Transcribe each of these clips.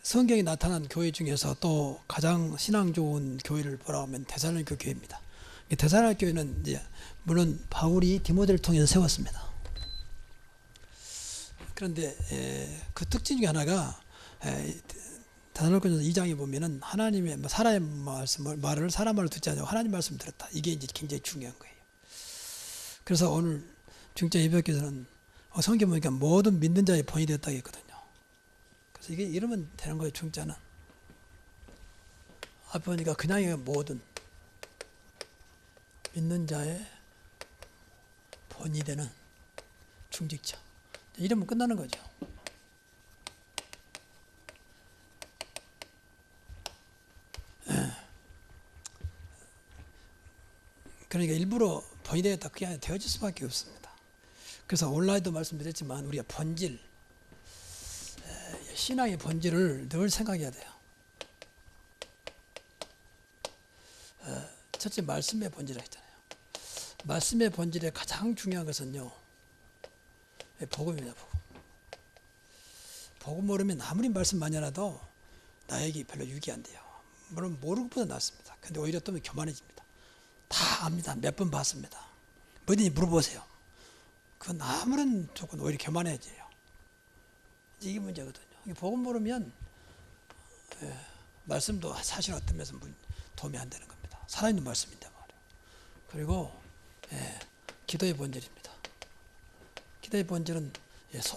성경에 나타난 교회 중에서 또 가장 신앙 좋은 교회를 보라 하면 데살로니가 교회입니다. 데살로니가 교회는 이제 물론 바울이 디모데를 통해서 세웠습니다. 그런데 그 특징 중에 하나가 데살로니가서 2장에 보면은 하나님의 사람의 말을 사람 말을 듣지 않고 하나님 말씀을 들었다. 이게 이제 굉장히 중요한 거예요. 그래서 오늘 중자 예배교회에서는 성경 보니까 모든 믿는 자의 본이 되었다고 했거든요. 그래서 이게 이러면 되는 거예요. 중자는 앞에 보니까 그냥 모든 믿는 자의 본이 되는 중직자 이러면 끝나는 거죠. 그러니까 일부러 본이 되었다 그게 아니라 되어질 수밖에 없습니다. 그래서 온라인도 말씀드렸지만 우리가 본질 신앙의 본질을 늘 생각해야 돼요. 첫째 말씀의 본질이라고 했잖아요. 말씀의 본질의 가장 중요한 것은요 복음입니다. 복음 모르면 아무리 말씀 많이 하라도 나에게 별로 유익이 안 돼요. 물론 모르는 것보다 낫습니다. 근데 오히려 또 교만해집니다. 다 압니다. 몇 번 봤습니다. 뭐든지 물어보세요. 그건 아무런 조건 오히려 교만해져요. 이게 문제거든요. 복음 모르면 말씀도 사실 어떤 면에서 도움이 안 되는 겁니다. 살아있는 말씀인데 말이에요. 그리고 기도의 본질입니다. 기도의 본질은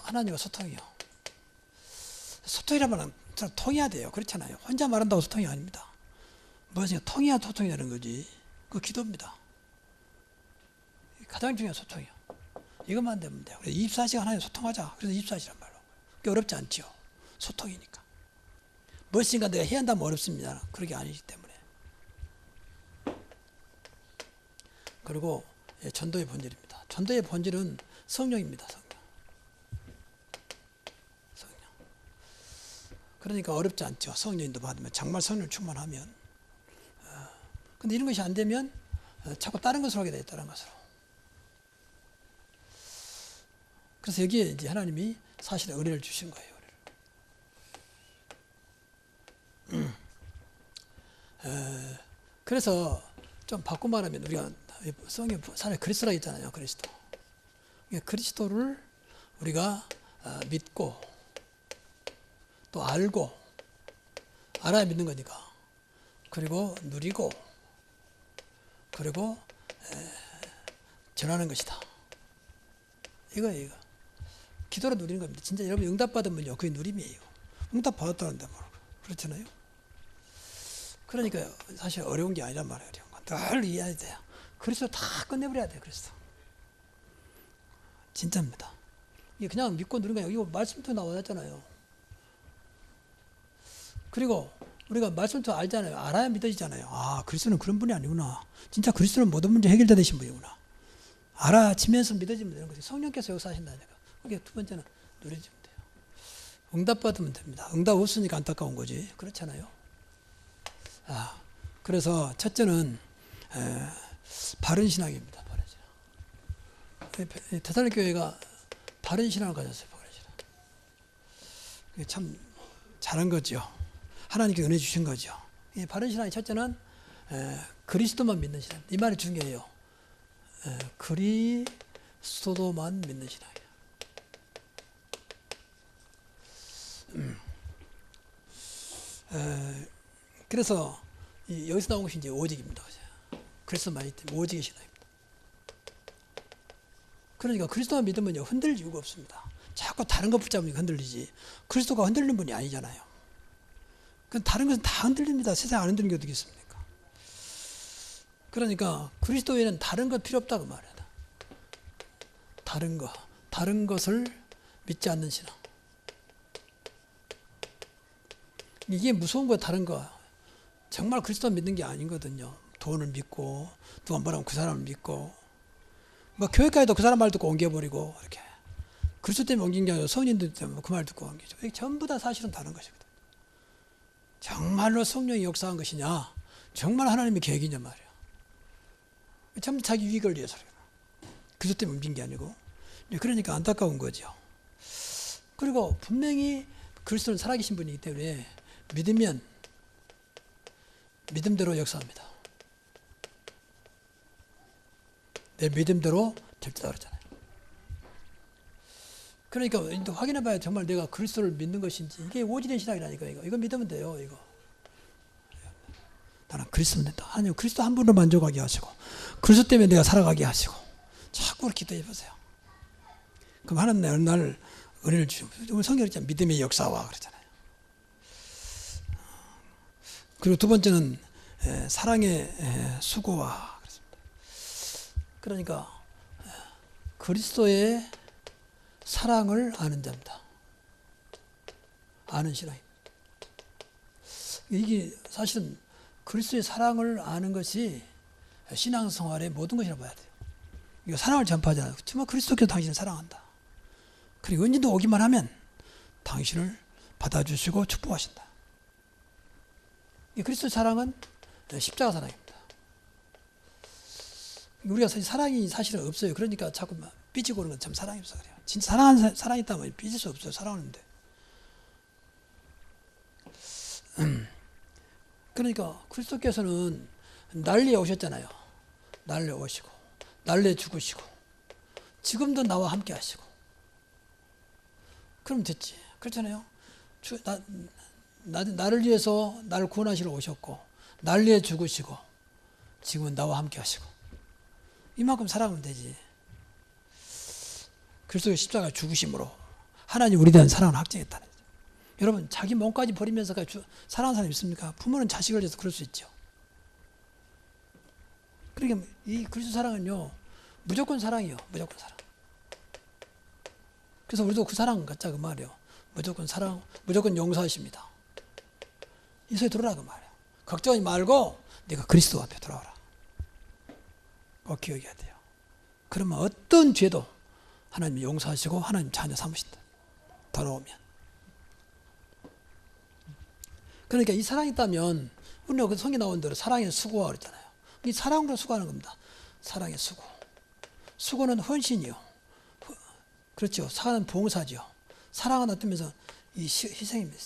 하나님과 소통이요. 소통이라면 통해야 돼요. 그렇잖아요. 혼자 말한다고 소통이 아닙니다. 무엇인가 통해야 소통이 되는 거지. 그 기도입니다. 가장 중요한 소통이요. 이것만 되면 돼요. 그래서 24시간 하나님 소통하자. 그래서 24시간 말로. 그게 어렵지 않죠. 소통이니까. 무엇인가 내가 해야 한다면 어렵습니다. 그러게 아니기 때문에. 그리고 전도의 본질입니다. 전도의 본질은 성령입니다. 성령. 그러니까 어렵지 않죠. 성령인도 받으면 정말 성령 충만하면. 근데 이런 것이 안 되면 자꾸 다른 것으로 하게 돼요. 다른 것으로. 그래서 여기에 이제 하나님이 사실은 은혜를 주신 거예요. 그래서 좀 바꿔 말하면 우리가 성경 사실 그리스도라고 있잖아요. 그리스도. 그리스도를 우리가 믿고 또 알고 알아야 믿는 거니까. 그리고 누리고 그리고 전하는 것이다. 이거예요. 이거. 기도로 누리는 겁니다. 진짜 여러분 응답받으면요. 그게 누림이에요. 응답받았다는데 뭐 그렇잖아요. 그러니까 사실 어려운 게 아니란 말이에요. 어려운 건 늘 이해해야 돼요. 그리스도 다 끝내버려야 돼요. 그리스도. 진짜입니다. 이게 그냥 믿고 누리는 거예요. 이거 말씀도 나와놨잖아요. 그리고 우리가 말씀도 알잖아요. 알아야 믿어지잖아요. 아, 그리스도는 그런 분이 아니구나. 진짜 그리스도는 모든 문제 해결자 되신 분이구나. 알아지면서 믿어지면 되는 거죠. 성령께서 역사하신다니까. 그게 두 번째는 누려지면 돼요. 응답받으면 됩니다. 응답 없으니까 안타까운 거지. 그렇잖아요. 그래서 첫째는 바른 신앙입니다. 바른 신앙. 데살로니가 교회가 바른 신앙을 가졌어요. 바른 신앙. 그게 참 잘한 거죠. 하나님께 은혜 주신 거죠. 이 바른 신앙의 첫째는 그리스도만 믿는 신앙. 이 말이 중요해요. 그리스도만 믿는 신앙이에요. 그래서 여기서 나온 것이 이제 오직입니다. 그리스도만 믿는 오직의 신앙입니다. 그러니까 그리스도만 믿으면요 흔들릴 이유가 없습니다. 자꾸 다른 것 붙잡으니까 흔들리지. 그리스도가 흔들리는 분이 아니잖아요. 다른 것은 다 흔들립니다. 세상 안 흔들리는 게 어떻게 있습니까? 그러니까 그리스도에는 다른 것 필요 없다고 말해요. 다른 것을 믿지 않는 신앙. 이게 무서운 거야. 다른 거. 정말 그리스도 믿는 게 아니거든요. 돈을 믿고 누가 뭐라면 그 사람을 믿고 뭐 교회까지도 그 사람 말 듣고 옮겨버리고 이렇게 그리스도 때문에 옮긴 게 아니라 성인들 때문에 그 말 듣고 옮기죠. 이게 전부 다 사실은 다른 것이거든요. 정말로 성령이 역사한 것이냐, 정말 하나님의 계획이냐 말이야. 전부 자기 유익을 위해서 그리스도 때문에 옮긴 게 아니고. 그러니까 안타까운 거죠. 그리고 분명히 그리스도는 살아계신 분이기 때문에 믿으면 믿음대로 역사합니다. 내 믿음대로 될지다 그러잖아요. 그러니까 확인해봐야 정말 내가 그리스도를 믿는 것인지. 이게 오지된 신앙이라니까. 이거 믿으면 돼요. 이거. 나는 그리스도 믿는다. 하나님 그리스도 한 분으로 만족하게 하시고 그리스도 때문에 내가 살아가게 하시고 자꾸 기도해 보세요. 그럼 하나님 어느 날 은혜를 주시고 오늘 성경에 있잖아요. 믿음의 역사와 그러잖아요. 그리고 두 번째는 사랑의 수고와 그렇습니다. 그러니까 그리스도의 사랑을 아는 자입니다. 아는 신앙입니다. 이게 사실은 그리스도의 사랑을 아는 것이 신앙생활의 모든 것이라고 봐야 돼요. 이거 사랑을 전파하잖아요. 정말 그리스도께서 당신을 사랑한다. 그리고 언제도 오기만 하면 당신을 받아주시고 축복하신다. 이 그리스도 사랑은 십자가 사랑입니다. 우리가 사랑이 사실은 없어요. 그러니까 자꾸 삐지고 그러는 건 참 사랑이 없어 그래요. 진짜 사랑하는 사랑이 있다면 삐질 수 없어요. 사랑하는데. 그러니까 그리스도께서는 난리에 오셨잖아요. 난리에 오시고 난리에 죽으시고 지금도 나와 함께 하시고 그럼 됐지. 그렇잖아요. 나를 위해서 나를 구원하시러 오셨고 난리에 죽으시고 지금은 나와 함께 하시고 이만큼 사랑하면 되지. 그리스도의 십자가 죽으심으로 하나님 우리에 대한 사랑을 확증했다는 거죠. 여러분 자기 몸까지 버리면서 사랑하는 사람이 있습니까? 부모는 자식을 위해서 그럴 수 있죠. 그러니까 이 그리스도 사랑은요 무조건 사랑이요. 무조건 사랑. 그래서 우리도 그 사랑 갖자 그 말이에요. 무조건 사랑, 무조건 용서하십니다. 이 소리 들으라 그 말이에요. 걱정하지 말고 네가 그리스도 앞에 돌아오라. 꼭 기억해야 돼요. 그러면 어떤 죄도 하나님이 용서하시고 하나님 자녀 삼으신다. 돌아오면. 그러니까 이 사랑이 있다면 우리가 그 성경에 나온 대로 사랑의 수고와 그랬잖아요. 이 사랑으로 수고하는 겁니다. 사랑의 수고. 수고는 헌신이요. 그렇죠. 사랑은 봉사죠. 사랑하는 뜻면서 이 희생입니다.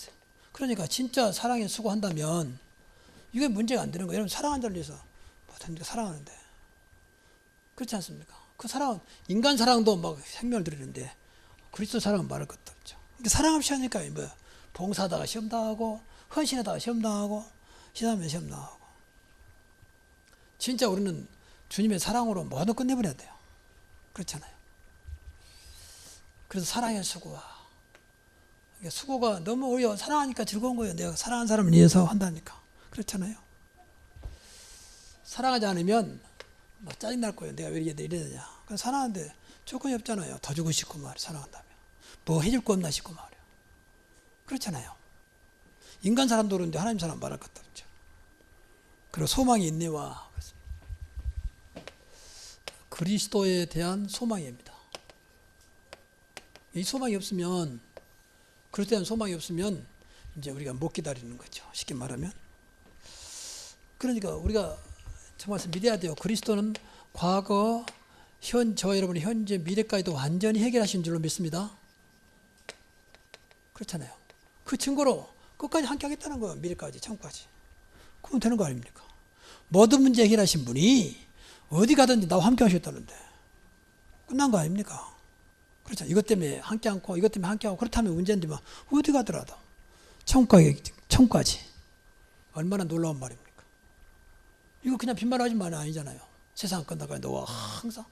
그러니까 진짜 사랑에 수고한다면 이게 문제가 안 되는 거예요. 여러분 사랑한 자를 위해서 사랑하는데 그렇지 않습니까? 그 사랑은 인간 사랑도 막 생명을 드리는데 그리스도 사랑은 말할 것도 없죠. 그러니까 사랑 없이 하니까 뭐 봉사하다가 시험 당하고 헌신하다가 시험 당하고 희생하면 시험 당하고 진짜 우리는 주님의 사랑으로 모두 끝내버려야 돼요. 그렇잖아요. 그래서 사랑의 수고와 수고가 너무 어려워. 사랑하니까 즐거운 거예요. 내가 사랑하는 사람을 위해서 한다니까. 그렇잖아요. 사랑하지 않으면 막 짜증날 거예요. 내가 왜 이래야 되냐. 사랑하는데 조건이 없잖아요. 더 주고 싶고 말이에요. 사랑한다면. 뭐 해줄 거 없나 싶고 말이에요. 그렇잖아요. 인간 사람도 그런데 하나님 사람 말할 것도 없죠. 그리고 소망이 있네와 그리스도에 대한 소망입니다. 이 소망이 없으면 그리스도에 대한 소망이 없으면 이제 우리가 못 기다리는 거죠. 쉽게 말하면. 그러니까 우리가 정말 믿어야 돼요. 그리스도는 과거, 저 여러분의 현재, 미래까지도 완전히 해결하신 줄로 믿습니다. 그렇잖아요. 그 증거로 끝까지 함께 하겠다는 거예요. 미래까지, 천국까지. 그러면 되는 거 아닙니까? 모든 문제 해결하신 분이 어디 가든지 나와 함께 하셨다는데 끝난 거 아닙니까? 그렇죠. 이것 때문에 함께 않고 이것 때문에 함께 하고 그렇다면 문제인데 뭐 어디 가더라도 천국까지 얼마나 놀라운 말입니까? 이거 그냥 빈말하지 말이 아니잖아요. 세상 끝나가야 너와 항상.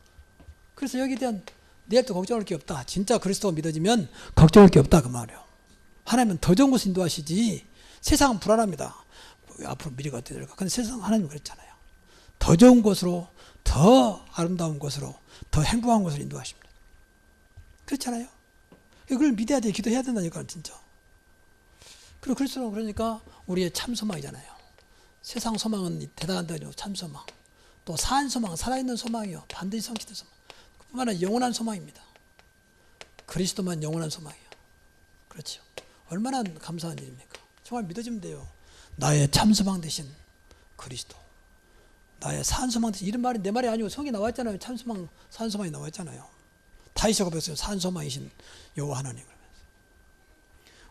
그래서 여기에 대한 내일도 걱정할 게 없다. 진짜 그리스도가 믿어지면 걱정할 게 없다 그 말이에요. 하나님은 더 좋은 곳을 인도하시지 세상은 불안합니다. 앞으로 미래가 어떻게 될까? 근데 세상 하나님은 그랬잖아요. 더 좋은 곳으로 더 아름다운 곳으로 더 행복한 곳으로 인도하십니다. 그렇잖아요. 이걸 믿어야 돼. 기도해야 된다니까 진짜. 그리고 그리스도는 그러니까 우리의 참 소망이잖아요. 세상 소망은 대단한데요. 참 소망. 또 산 소망, 살아있는 소망이요. 반드시 성취된 소망. 그뿐만 아니라 영원한 소망입니다. 그리스도만 영원한 소망이에요. 그렇죠. 얼마나 감사한 일입니까? 정말 믿어지면 돼요. 나의 참 소망 대신 그리스도. 나의 산 소망 대신 이런 말이 내 말이 아니고 성경에 나와 있잖아요. 참 소망, 산 소망이 나와 있잖아요. 다윗이 고백했어요. 산 소망이신 여호와 하나님.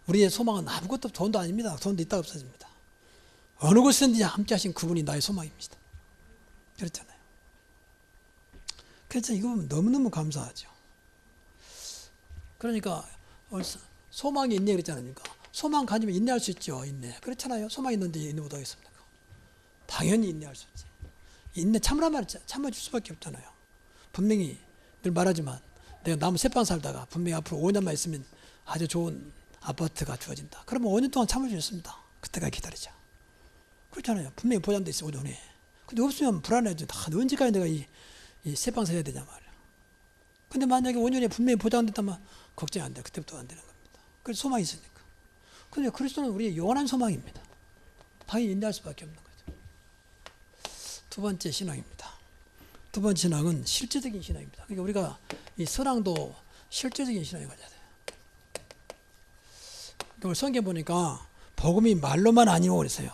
우리의 소망은 아무것도 돈도 아닙니다. 돈도 있다가 없어집니다. 어느 곳이든지 함께 하신 그분이 나의 소망입니다. 그렇잖아요. 그래서 이거 보면 너무너무 감사하죠. 그러니까 소망이 있네 그랬잖아요. 소망 가지면 인내할 수 있죠. 인내. 그렇잖아요. 소망 있는데 인내 못하겠습니까? 당연히 인내할 수 있지. 인내 참으라면 참아줄 수밖에 없잖아요. 분명히 늘 말하지만 내가 나무 셋방 살다가 분명히 앞으로 5년만 있으면 아주 좋은 아파트가 주어진다. 그러면 5년 동안 참을 수 있습니다. 그때까지 기다리자. 그렇잖아요. 분명히 보장돼 있어 5년에. 근데 없으면 불안해져. 언제까지 내가 이 셋방 살아야 되냐 말이야. 근데 만약에 5년에 분명히 보장됐다면 걱정이 안 돼. 그때부터 안 되는 겁니다. 그래서 소망이 있으니까. 근데 그리스도는 우리의 영원한 소망입니다. 당연히 인내할 수밖에 없는 거죠. 두 번째 신앙입니다. 두 번째 신앙은 실제적인 신앙입니다. 그러니까 우리가 이 선앙도 실제적인 신앙이 가져야 돼요. 오늘 성경 보니까 복음이 말로만 아니고 그랬어요.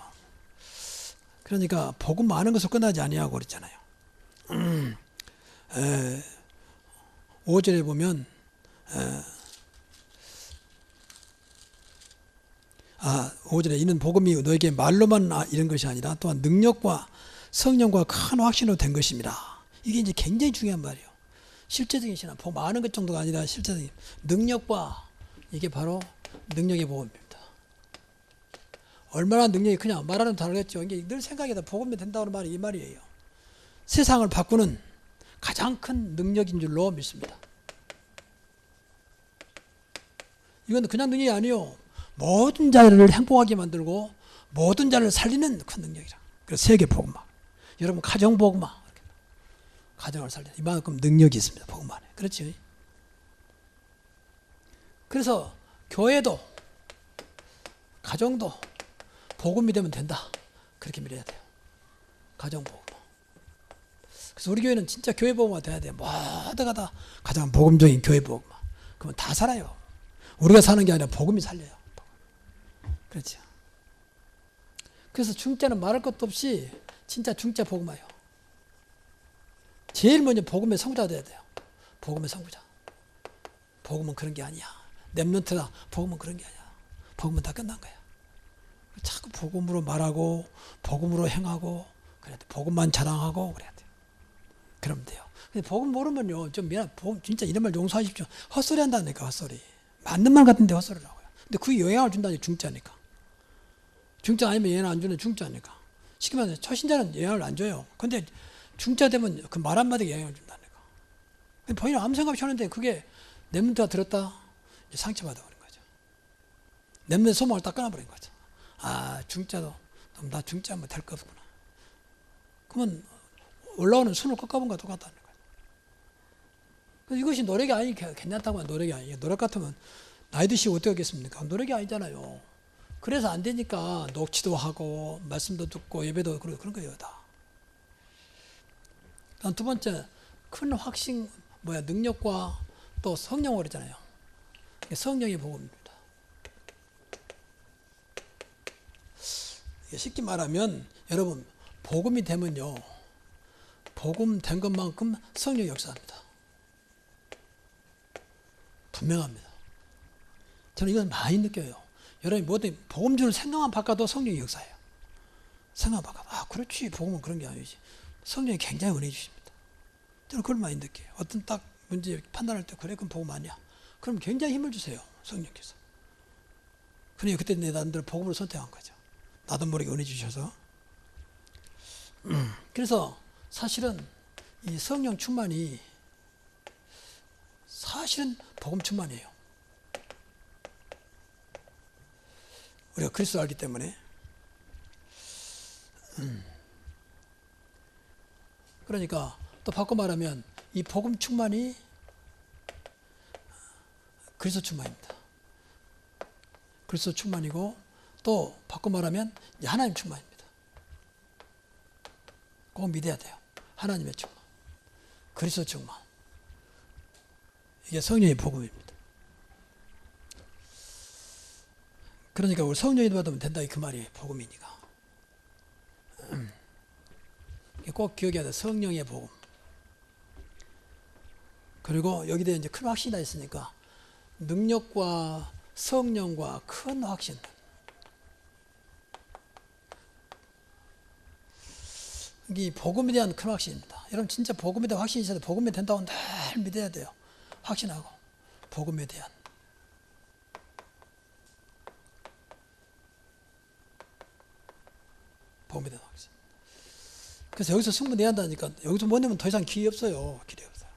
그러니까 복음 많은 것으로 끝나지 아니하고 그랬잖아요. 5절에 보면 5절에 이는 복음이 너에게 말로만 이런 것이 아니라 또한 능력과 성령과 큰 확신으로 된 것입니다. 이게 이제 굉장히 중요한 말이에요. 실제적인 신앙, 복음 아는 것 정도가 아니라 실제적인 능력과 이게 바로 능력의 복음입니다. 얼마나 능력이 크냐 말하는 다르겠죠. 이게 늘 생각이 다 복음이 된다는 말이 이 말이에요. 세상을 바꾸는 가장 큰 능력인 줄로 믿습니다. 이건 그냥 능력이 아니에요. 모든 자를 행복하게 만들고 모든 자를 살리는 큰 능력이라. 그래서 세계 복음화. 여러분 가정 복음화. 가정을 살리는 이만큼 능력이 있습니다. 복음 안에. 그렇지? 그래서 교회도 가정도 복음이 되면 된다. 그렇게 믿어야 돼요. 가정 복음. 그래서 우리 교회는 진짜 교회 복음화 돼야 돼요. 모두가 다 가장 복음적인 교회 복음화. 그러면 다 살아요. 우리가 사는 게 아니라 복음이 살려요. 그렇죠. 그래서 중자는 말할 것도 없이 진짜 중자 복음화예요. 제일 먼저 복음의 선구자 돼야 돼요. 복음의 선구자. 복음은 그런 게 아니야. 렘넌트다. 복음은 그런 게 아니야. 복음은 다 끝난 거야. 자꾸 복음으로 말하고 복음으로 행하고 그래야 돼. 복음만 자랑하고 그래야 돼요. 그러면 돼요. 근데 복음 모르면요. 좀 복음 진짜 이런 말 용서하십시오. 헛소리 한다니까 헛소리. 맞는 말 같은데 헛소리라고요. 근데 그게 영향을 준다니 중자니까. 중자 아니면 영향 안 주는 중자니까. 쉽게 말해서 초신자는 영향을 안 줘요. 근데 중자 되면 그 말 한마디에 영향을 준다니까. 본인은 아무 생각 없이 하는데 그게 렘넌트가 들었다 상처받아 버린 거죠. 렘넌트 소망을 딱 끊어버린 거죠. 중자도 나 중자 뭐 될 거 없구나. 그러면 올라오는 순을 꺾어본 것과 똑같다는 거죠. 그래서 이것이 노력이 아니 괜찮다고 하면 노력이 아니에요. 노력 같으면 나이 드시고 어떻게 하겠습니까? 노력이 아니잖아요. 그래서 안 되니까 녹취도 하고 말씀도 듣고 예배도 그런 거예요 다. 두 번째 큰 확신 능력과 또 성령을 그랬잖아요. 성령의 복음입니다. 쉽게 말하면 여러분 복음이 되면요. 복음 된 것만큼 성령이 역사합니다. 분명합니다. 저는 이건 많이 느껴요. 여러분이 뭐든 복음 주는 생각만 바꿔도 성령이 역사해요. 생각만 바꿔. 그렇지. 복음은 그런 게 아니지. 성령이 굉장히 은혜 주십니다. 저는 그걸 많이 느껴요. 어떤 딱 문제 판단할 때 그래 그럼 복음 아니야. 그럼 굉장히 힘을 주세요. 성령께서. 그러니 그때 내 나름대로 복음을 선택한 거죠. 나도 모르게 은혜 주셔서. 그래서 사실은 이 성령 충만이 사실은 복음 충만이에요. 우리가 그리스도를 알기 때문에. 그러니까 또 바꿔 말하면 이 복음 충만이 그리스도 충만입니다. 그리스도 충만이고 또 바꿔 말하면 하나님 충만입니다. 꼭 믿어야 돼요. 하나님의 충만, 그리스도 충만. 이게 성령의 복음입니다. 그러니까 우리 성령이 받으면 된다 그 말이에요. 복음이니까. 꼭 기억해야 돼. 성령의 복음. 그리고 여기에 이제 큰 확신이 있으니까 능력과 성령과 큰 확신. 이 복음에 대한 큰 확신입니다. 여러분 진짜 복음에 대한 확신이 있어야 돼. 복음에 된다고 늘 믿어야 돼요. 확신하고 복음에 대한. 복음에 대한 확신. 그래서 여기서 승부 내야 한다니까. 여기서 못 내면 더 이상 길이 없어요. 길이 없어요.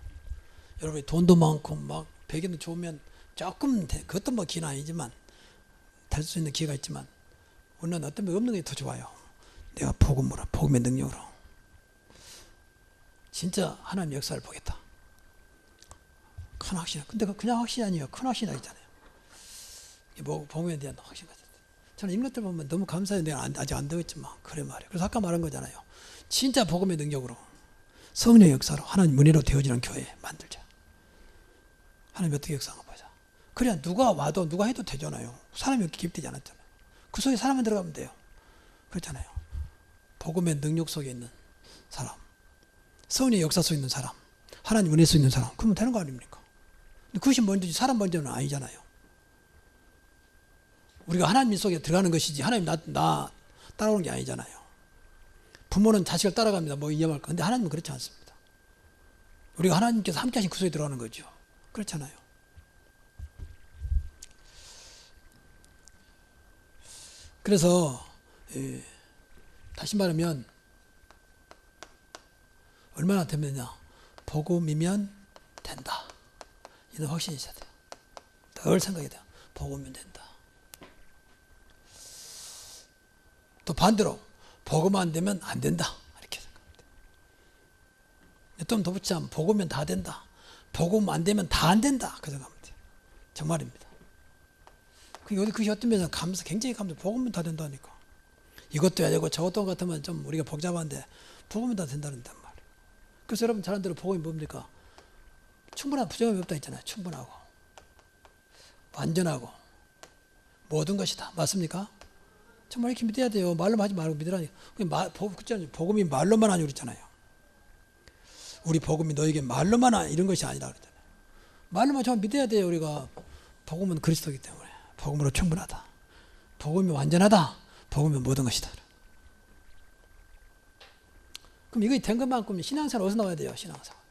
여러분이 돈도 많고 막 배경도 좋으면 조금 그것도 뭐 기는 아니지만 될 수 있는 기회가 있지만 우리는 어떤 게 없는 게 더 좋아요. 내가 복음으로, 복음의 능력으로 진짜 하나님 역사를 보겠다. 큰 확신. 근데 그냥 확신이 아니에요. 큰 확신이 있잖아요. 뭐 복음에 대한 확신 같은. 저는 이런 것들 보면 너무 감사해요. 내가 아직 안 되겠지만 그래 말이에요. 그래서 아까 말한 거잖아요. 진짜 복음의 능력으로 성령의 역사로 하나님 은혜로 되어지는 교회 만들자. 하나님 어떻게 역사하는 거 보자. 그래야 누가 와도 누가 해도 되잖아요. 사람이 이렇게 기입되지 않았잖아요. 그 속에 사람만 들어가면 돼요. 그렇잖아요. 복음의 능력 속에 있는 사람, 성령의 역사 속에 있는 사람, 하나님 은혜 속에 있는 사람, 그러면 되는 거 아닙니까? 근데 그것이 먼저지 사람 먼저는 아니잖아요. 우리가 하나님 속에 들어가는 것이지 하나님 나 따라오는 게 아니잖아요. 부모는 자식을 따라갑니다. 뭐 위험할까? 근데 하나님은 그렇지 않습니다. 우리가 하나님께서 함께 하신 그 속에 들어가는 거죠. 그렇잖아요. 그래서 다시 말하면 얼마나 되면요. 복음이면 된다. 이런 확신이 있어야 돼요. 늘 생각이 돼요. 복음이면 된다. 또 반대로 복음 안 되면 안 된다. 이렇게 생각합니다. 좀 더 붙이면 복음이면 다 된다. 복음 안 되면 다 안 된다. 그 생각합니다. 정말입니다. 그게 어떤 면에서 굉장히 복음은 다 된다니까. 이것도 해야 되고 저것도 같으면 좀 우리가 복잡한데 복음은 다 된다는 말이에요. 그래서 여러분 잘 아는 대로 복음이 뭡니까? 충분한 부정함이 없다 했잖아요. 충분하고 완전하고 모든 것이다. 맞습니까? 정말 이렇게 믿어야 돼요. 말로만 하지 말고 믿으라니. 복음이 말로만 하니 그랬잖아요. 우리 복음이 너에게 말로만 하니 이런 것이 아니라 그랬잖아요. 말로만 정말 믿어야 돼요. 우리가 복음은 그리스도이기 때문에 복음으로 충분하다. 복음이 완전하다. 복음이 모든 것이다. 그럼 이거 된 것만큼 신앙생활 어디서 나와야 돼요? 신앙생활.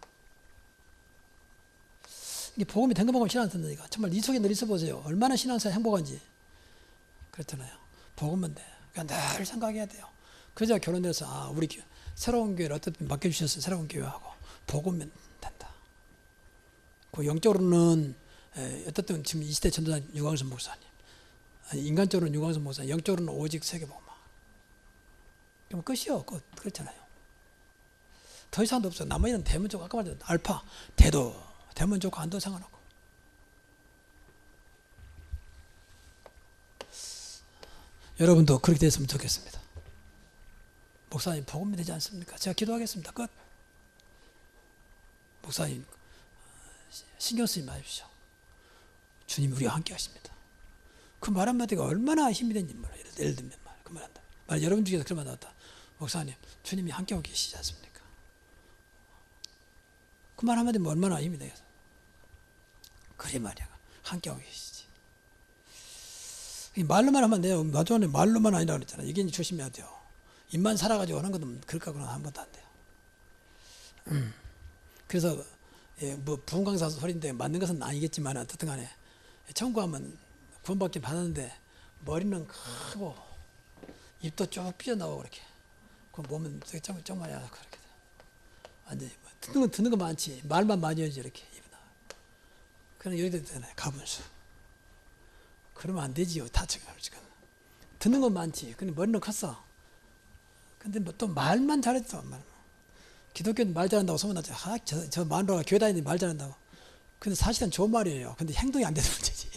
이게 복음이 된 것만큼 신앙생활 된다니까. 정말 이 속에 늘 있어 보세요. 얼마나 신앙생활 행복한지. 그렇잖아요. 복음은 돼. 그러니까 늘 생각해야 돼요. 그래서 결혼해서 우리 새로운 교회를 어떻게 맡겨주셨어요. 새로운 교회하고 복음은 된다. 그 영적으로는 어떻든 지금 이 시대 전도사 유광선 목사님, 인간적으로는 유광선 목사님, 영적으로는 오직 세계복음. 그럼 끝이요. 그렇잖아요. 더 이상도 없어. 나머지는 되면 좋고 아까 말했던 알파, 대도 되면 좋고 안도 상관없고. 여러분도 그렇게 됐으면 좋겠습니다. 목사님 복음이 되지 않습니까? 제가 기도하겠습니다. 끝. 목사님 신경 쓰지 마십시오. 주님이 우리와 함께 하십니다. 그 말 한마디가 얼마나 힘이 되는지 몰라요. 예를 들면 그 말 한다. 여러분 중에서 그런 말 나왔다. 목사님 주님이 함께 하고 계시지 않습니까? 그 말 한마디면 얼마나 힘이 되겠어. 그래 말이야. 함께 하고 계시지. 말로만 하면 돼요. 나중에 말로만 아니라 그랬잖아. 이게 조심해야 돼요. 입만 살아가지고 하는 것도 그럴까고는 한 번도 안 돼요. 그래서 뭐 부흥강사 소리인데 맞는 것은 아니겠지만 어떻든 간에 청구하면 구원받긴 받았는데 머리는 크고 입도 쭉 삐져나오고 그렇게 그 몸은 정말 그렇게 완전히 듣는 거 많지. 말만 많이 하지 이렇게 입이 나와. 그런 여기도 되잖아요. 가분수. 그러면 안 되지요. 다 지금 듣는 건 많지. 근데 머리는 컸어. 근데 뭐 또 말만 잘했어. 기독교는 말 잘한다고 소문나죠. 저 마누라가 교회 다니는데 말 잘한다고. 근데 사실은 좋은 말이에요. 근데 행동이 안 되는 문제지.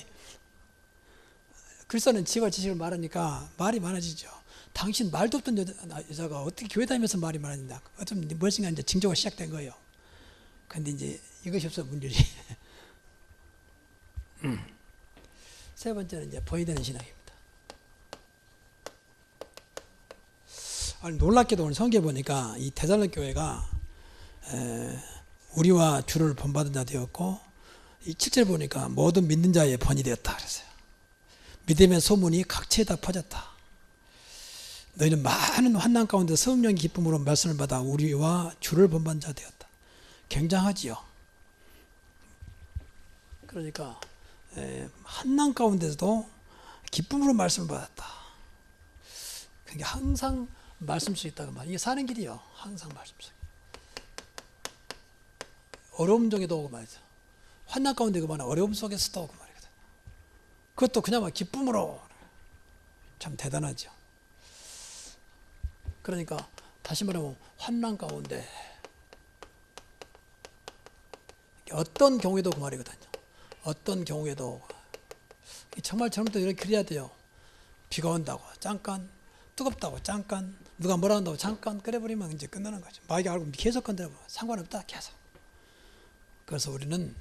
그리스도는 지혜와 지식을 말하니까 말이 많아지죠. 당신 말도 없던 여자가 어떻게 교회 다니면서 말이 많아진다. 어쩌면 무엇인가 이제 징조가 시작된 거예요. 근데 이제 이것이 없어 문제지. 세 번째는 이제 본이 되는 신앙입니다. 놀랍게도 오늘 성경에 보니까 이 데살로니가 교회가 우리와 주를 본받은 자 되었고 이 7절 보니까 모든 믿는 자의 본이 되었다 그랬어요. 믿음의 소문이 각처에다 퍼졌다. 너희는 많은 환난 가운데 성령의 기쁨으로 말씀을 받아 우리와 주를 본받는 자 되었다. 굉장하지요. 그러니까 환난 가운데서도 기쁨으로 말씀을 받았다. 그러니까 항상 말씀 속에 있다고 말이야. 이게 사는 길이요. 항상 말씀 속에. 어려움 중에도 오고 말이죠. 환난 가운데 그만 어려움 속에서도 오고 말이거든. 그것도 그냥 기쁨으로. 참 대단하죠. 그러니까 다시 말하면 환난 가운데 어떤 경우에도 그 말이거든요. 어떤 경우에도 정말 저놈도 이렇게 그래야 돼요. 비가 온다고 잠깐, 뜨겁다고 잠깐, 누가 뭐라 한다고 잠깐 그래버리면 이제 끝나는 거죠. 마귀가 알고 계속 건드려보면 상관없다 계속. 그래서 우리는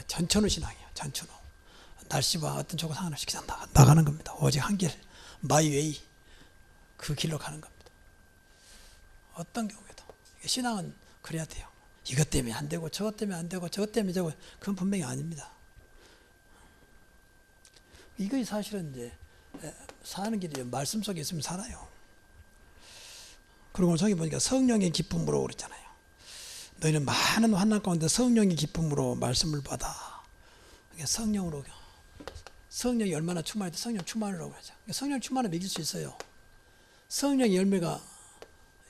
전천후 신앙이에요. 전천후. 날씨와 어떤 조건 상관없이 그냥 나가는 겁니다. 오직 한 길, 마이웨이, 그 길로 가는 겁니다. 어떤 경우에도. 신앙은 그래야 돼요. 이것 때문에 안 되고 저것 때문에 안 되고 저것 때문에 저거, 그건 분명히 아닙니다. 이것이 사실은 이제 사는 길이 말씀 속에 있으면 살아요. 그리고 저기 보니까 성령의 기쁨으로 그랬잖아요. 너희는 많은 환난 가운데 성령의 기쁨으로 말씀을 받아. 성령으로, 성령이 얼마나 충만해도 성령 충만이라고 하죠. 성령 충만을 믿을 수 있어요. 성령의 열매가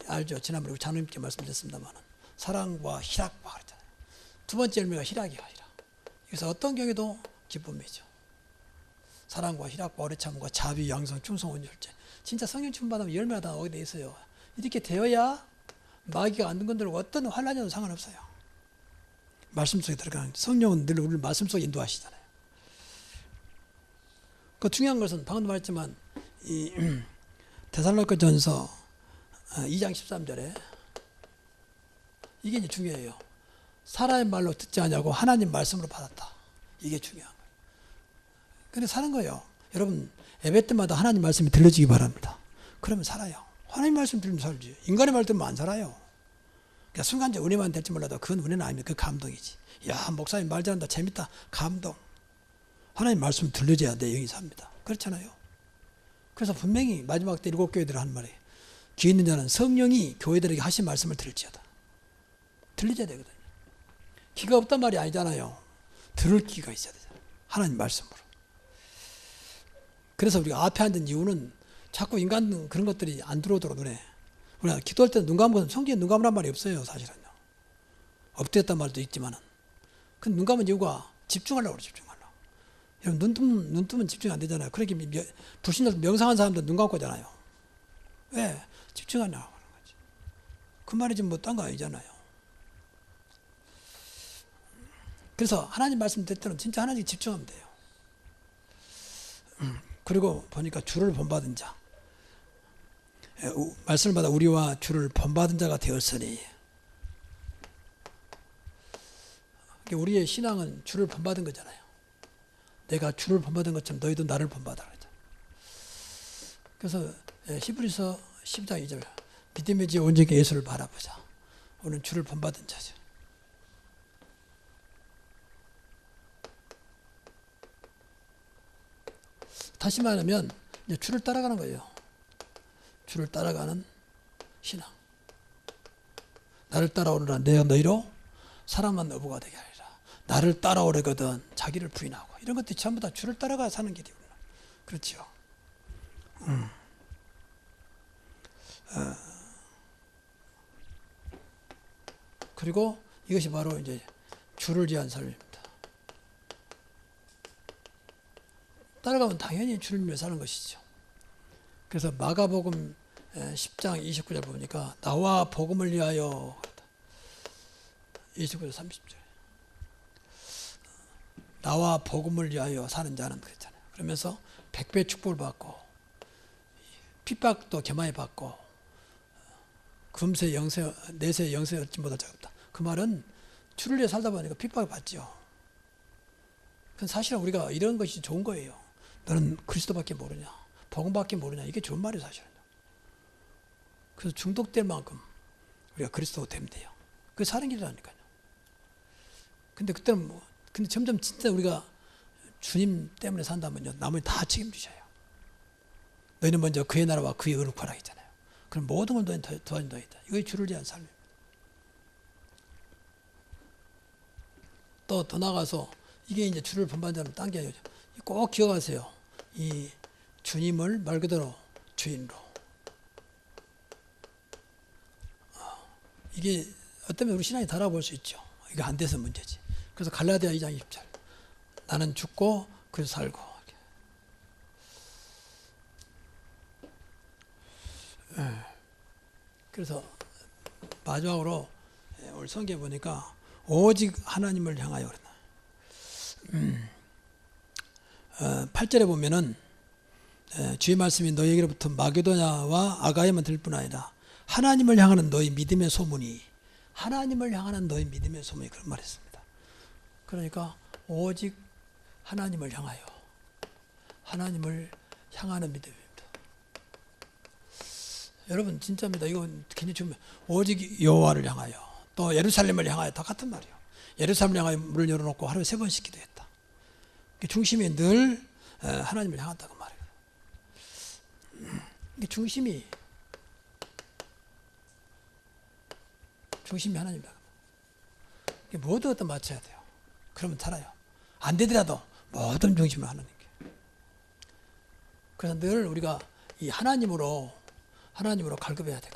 알죠. 지난번에 장로님께 말씀드렸습니다만 사랑과 희락과 그랬잖아요. 두 번째 열매가 희락이야. 희락. 그래서 어떤 경우에도 기쁨이죠. 사랑과 희락과 오래 참음과 자비, 양성, 충성, 온유일제. 진짜 성령 충만받으면 열매가 다 오게 돼 있어요. 이렇게 되어야 마귀가 안 건드리고 어떤 환난이라도 상관없어요. 말씀 속에 들어가는 성령은 늘 우리를 말씀 속에 인도하시잖아요. 그 중요한 것은 방금 말했지만 이 데살로니가전서 2장 13절에 이게 이제 중요해요. 사람의 말로 듣지 않냐고 하나님 말씀으로 받았다. 이게 중요한 거예요. 근데 사는 거예요. 여러분 예배 때마다 하나님 말씀이 들려주기 바랍니다. 그러면 살아요. 하나님 말씀 들으면 살지. 인간의 말 들으면 안 살아요. 그러니까 순간적으로 은혜만 될지 몰라도 그건 은혜는 아닙니다. 그 감동이지. 야, 목사님 말 잘한다. 재밌다. 감동. 하나님 말씀 들려줘야 내 영이 삽니다. 그렇잖아요. 그래서 분명히 마지막 때 7교회들이 한 말이에요. 귀 있는 자는 성령이 교회들에게 하신 말씀을 들을지어다. 들려줘야 되거든요. 귀가 없단 말이 아니잖아요. 들을 귀가 있어야 되잖아요. 하나님 말씀으로. 그래서 우리가 앞에 앉은 이유는 자꾸 인간 그런 것들이 안 들어오도록 눈에. 우리가 기도할 때 눈 감으면 성경에 눈 감으란 말이 없어요. 사실은요. 엎드렸단 말도 있지만은. 그 눈 감은 이유가 집중하려고 그래요. 집중하려고. 여러분 눈 뜨면 집중 안 되잖아요. 그렇게 불신자 명상한 사람들 눈 감고 하잖아요. 왜? 집중하려고 하는 거지. 그 말이지 뭐 딴 거 아니잖아요. 그래서 하나님 말씀 될 때는 진짜 하나님께 집중하면 돼요. 그리고 보니까 주를 본받은 자. 말씀을 받아 우리와 주를 본받은 자가 되었으니. 우리의 신앙은 주를 본받은 거잖아요. 내가 주를 본받은 것처럼 너희도 나를 본받아라. 그래서 히브리서 10장 2절 믿음의 지 온전히 예수를 바라보자. 오늘 주를 본받은 자죠. 다시 말하면 이제 주를 따라가는 거예요. 주를 따라가는 신앙. 나를 따라오느라 내가 너희로 사랑한 어부가 되게 하리라. 나를 따라오려거든 자기를 부인하고 이런 것들이 전부 다 주를 따라가 사는 길이구나. 그렇죠. 그리고 이것이 바로 이제 주를 위한 삶입니다. 따라가면 당연히 주를 위해 사는 것이죠. 그래서 마가복음 10장 29절 보니까 나와 복음을 위하여 29절 30절 나와 복음을 위하여 사는 자는 그랬잖아요. 그러면서 100배 축복을 받고 핍박도 개만히 받고 금세 영세 내세 영세 얻지 못할 자가 없다. 그 말은 주를 위해 살다 보니까 핍박을 받죠. 그건 사실은 우리가 이런 것이 좋은 거예요. 너는 그리스도밖에 모르냐, 복음밖에 모르냐, 이게 좋은 말이에요 사실은. 그래서 중독될 만큼 우리가 그리스도가 되면 돼요. 그게 사는 길이라니까요. 근데 그때는 근데 점점 진짜 우리가 주님 때문에 산다면요, 나머지 다 책임지셔요. 너희는 먼저 그의 나라와 그의 의를 구하라 했잖아요. 그럼 모든 걸 너희는 도와준다 했다. 이것이 주를 위한 삶입니다. 또 더 나가서 이게 이제 주를 본받는 딴 게 아니죠. 꼭 기억하세요. 이 주님을 말 그대로 주인으로. 이게 어쩌면 우리 신앙이 달아볼 수 있죠. 이게 안 돼서 문제지. 그래서 갈라디아 2장 20절. 나는 죽고 그래서 살고. 그래서 마지막으로 오늘 성경에 보니까 오직 하나님을 향하여 그러나 8절에 보면은 주의 말씀이 너희에게로부터 마게도냐와 아가야만 들 뿐 아니라 하나님을 향하는 너희 믿음의 소문이, 하나님을 향하는 너희 믿음의 소문이, 그런 말 했습니다. 그러니까 오직 하나님을 향하여, 하나님을 향하는 믿음입니다. 여러분 진짜입니다. 이건 굉장히 중요해요. 오직 여호와를 향하여, 또 예루살렘을 향하여, 다 같은 말이에요. 예루살렘을 향하여 문을 열어놓고 하루에 3번씩 기도했다. 중심이 늘 하나님을 향한다고 말이에요. 중심이 하나님이다. 모두 어떤 맞춰야 돼요. 그러면 살아요. 안 되더라도 모든 중심을 하나님께. 그래서 늘 우리가 이 하나님으로 갈급해야 돼.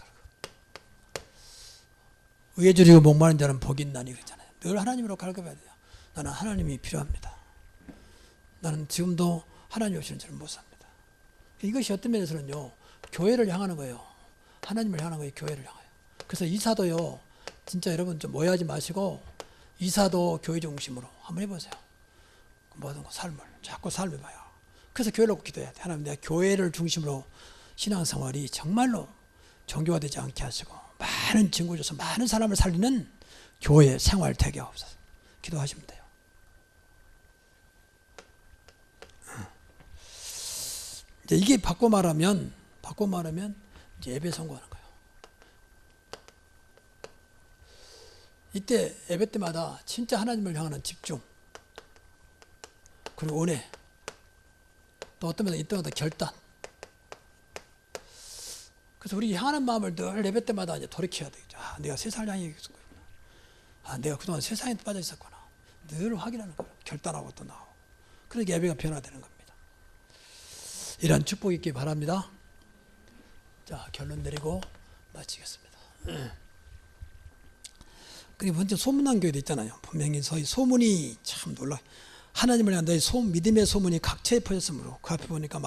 의에 줄이고 목마른 자는 복이 있나니 그랬잖아요. 늘 하나님으로 갈급해야 돼요. 나는 하나님이 필요합니다. 나는 지금도 하나님 없이는 저는 못 삽니다. 이것이 어떤 면에서는요, 교회를 향하는 거예요. 하나님을 향하는 거예요. 교회를 향하여. 그래서 이사도요, 진짜 여러분 좀 오해하지 마시고 이사도 교회 중심으로 한번 해보세요. 모든 거 삶을 자꾸 삶해봐요. 그래서 교회를 놓고 기도해야 돼. 하나님, 내가 교회를 중심으로 신앙생활이 정말로 정교화되지 않게 하시고 많은 증거 줘서 많은 사람을 살리는 교회 생활 되게 없어서 기도하시면 돼요. 이제 이게 바꿔 말하면 이제 예배 선고하는 거예요. 이때 예배 때마다 진짜 하나님을 향하는 집중, 그리고 은혜, 또 어떤 면에 이때마다 결단. 그래서 우리 향하는 마음을 늘 예배 때마다 이제 돌이켜야 되겠죠. 아, 내가 세상을 향해 있었구나. 아, 내가 그동안 세상에 빠져 있었구나. 늘 확인하는 거예요. 결단하고 또 나오고. 그러니까 예배가 변화되는 겁니다. 이런 축복이 있기 바랍니다. 자, 결론 내리고 마치겠습니다. 그리고 먼저 소문난 교회도 있잖아요. 분명히 소문이 참 놀라. 하나님을 향한 너희 믿음의 소문이 각처에 퍼졌으므로 그 앞에 보니까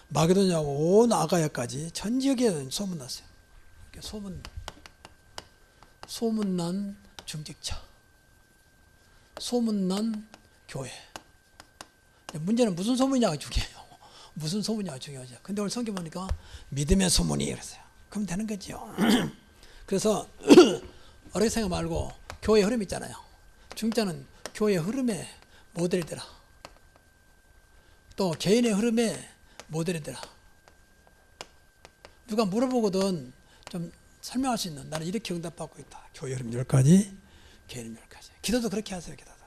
마게도냐하고 온 아가야까지 전 지역에 소문났어요. 소문난 중직자, 소문난 교회. 문제는 무슨 소문이냐가 중요해요. 무슨 소문이냐가 중요하죠. 근데 오늘 성경 보니까 믿음의 소문이 그랬어요. 그럼 되는 거죠. 그래서 어렵게 생각 말고 교회 흐름 있잖아요. 중직자는 교회 흐름에 모델이 되라. 또 개인의 흐름에 모델이 되라. 누가 물어보거든 좀 설명할 수 있는, 나는 이렇게 응답받고 있다. 교회 흐름 10가지, 개인 흐름 10가지. 기도도 그렇게 하세요. 기도도.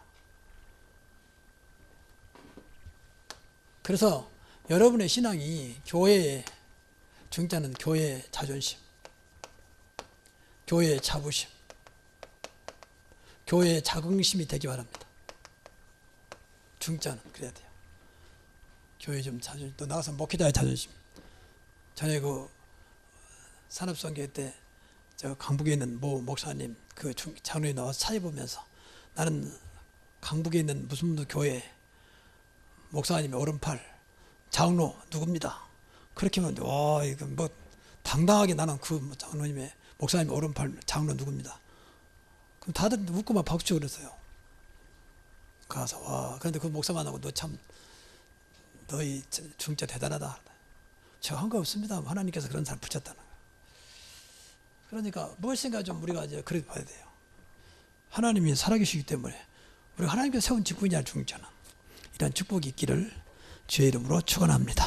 그래서 여러분의 신앙이 교회의 중직자는 교회의 자존심, 교회의 자부심, 교회의 자긍심이 되기 바랍니다. 중직자는 그래야 돼요. 교회 좀 자존심, 또 나가서 목회자의 자존심. 전에 그 산업선교 때 저 강북에 있는 모 목사님 그 장로에 나와서 찾아보면서 나는 강북에 있는 무슨 교회 목사님의 오른팔 장로 누굽니다. 그렇게 하면 와, 이거 뭐 당당하게 나는 그 장로님의 목사님의 오른팔 장로 누굽니다. 그럼 다들 웃고 막 박수치고 그랬어요. 가서 와, 그런데 그 목사 만나고 너희 중직자 대단하다. 제가 한 거 없습니다. 하나님께서 그런 사람 붙였다는 거예요. 그러니까 무엇인가 좀 우리가 이제 그렇게 봐야 돼요. 하나님이 살아계시기 때문에 우리가 하나님께서 세운 직분이야 중직자는. 이런 축복이 있기를 주의 이름으로 축원합니다.